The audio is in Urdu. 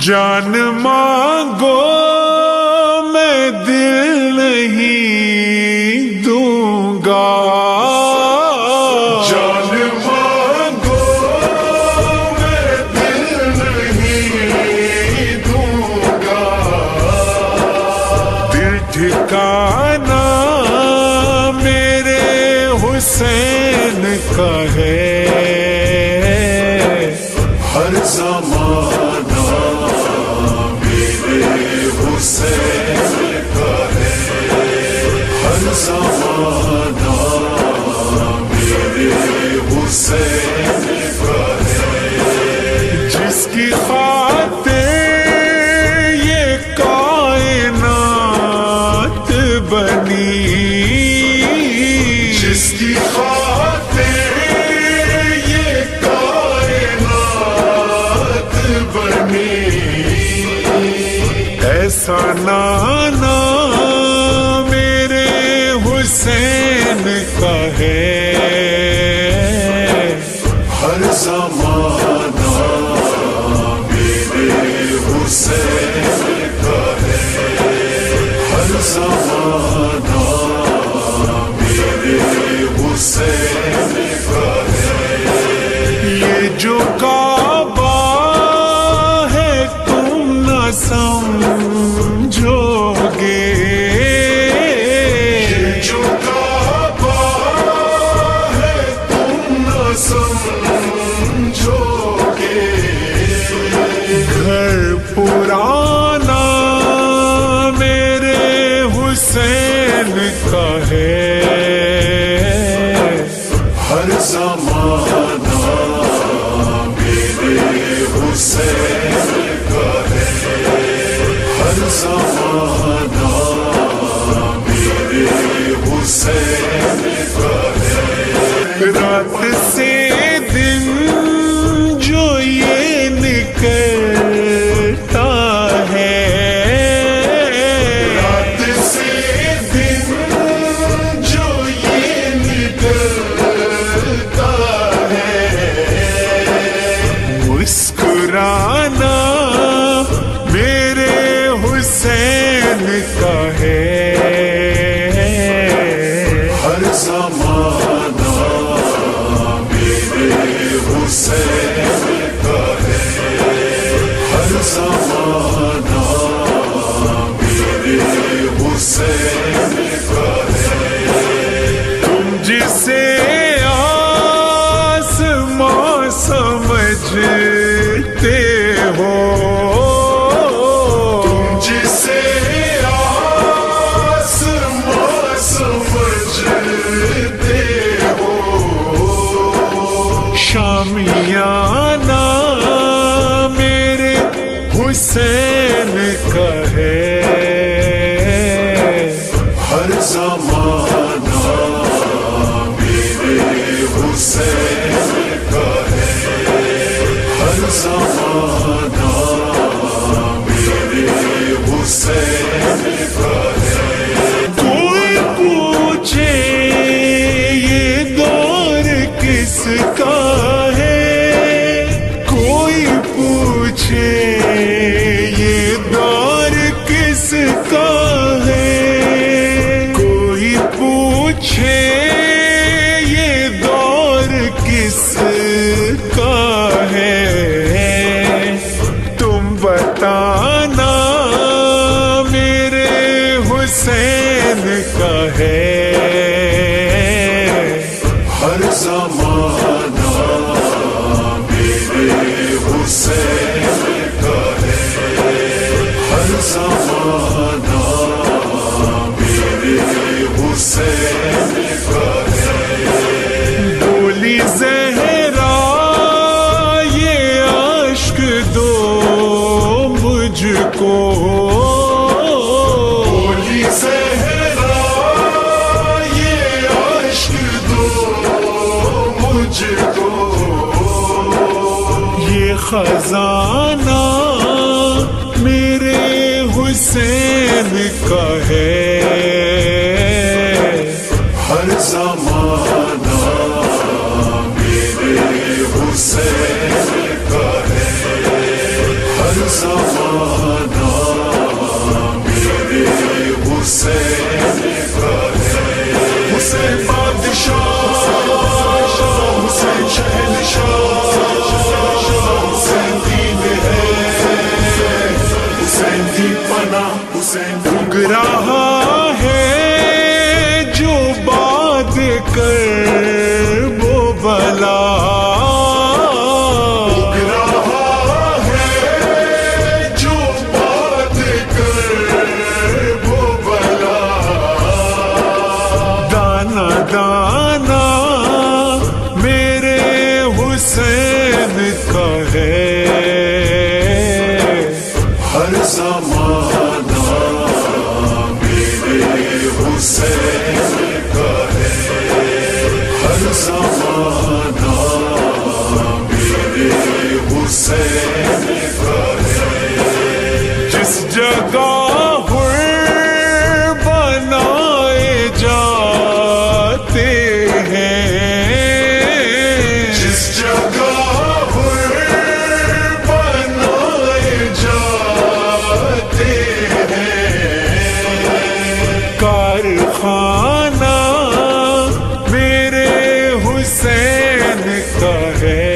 جان مانگو میں دل نہیں دوں گا، جان مانگو میں دل نہیں دوں گا، دل ٹھکانا میرے حسین کا ہے، ہر زمانہ میرے حسین کا ہے، ہر زمانہ میرے حسین کا ہے، جس کی خاطر یہ کائنات بنی، جس کی خاطر یہ کائنات بنی، ایسا نانا میرے حسین کا ہے، ہر زمانہ میرے حسین کا ہے، ہر زمانہ میرے حسین کا ہے، یہ جو کعبہ ہے تم نہ سمجھو گے، یہ جو کعبہ ہے تم نہ سمجھو گے، گھر پرانا میرے حسین کا ہے، ہر زمانہ میرے حسین کا ہے، ہر زمانہ میرے حسین کا ہے، رات سے دن جو یہ نکلتا ہے، رات سے دن جو یہ نکلتا ہے، مسکرانا میرے حسین کا ہے، ہر زمانہ میرے حسین کا ہے، ہر زمانہ میرے حسین کا ہے، تم جسے آسماں سمجھتے ہو، تم جسے آسماں سمجھتے ہو، شامیانہ میرے حسین کا ہے، ہر زمانہ میرے حسین کا ہے، ہر زمانہ میرے حسین کا ہے، کوئی پوچھے یہ دور کس کا ہے، کوئی پوچھے یہ دور کس کا ہے، کوئی پوچھے یہ دور کس کا ہے، تم بتانا میرے حسین کا ہے، ہر زمانہ میرے حسین کا ہے، ہر زمانہ میرے حسین کا ہے، بولی زہرا یہ عشق دو مجھ کو، بولی زہرا یہ عشق دو مجھ کو، یہ خزانہ میرے حسین کا ہے، ہر زمانہ میرے حسین کا ہے، ہر زمانہ حسین کا ہے، حسین بادشاہ، حسین شہنشاہ، حسین دین ہے، حسین کی پناہ، حسین اگ رہا ہے جو بات کر وہ بلا، اگ رہا ہے جو بات کر وہ بلا، دانا دانا میرے حسین کا ہے، ہر زمانہ حسین کا ہے، ہر زمانہ میرے حسین کا ہے، جس جگہ حر بنائے جاتے ہیں، جس جگہ حر بنائے جاتے ہیں، کارخانہ میرے حسین کا ہے،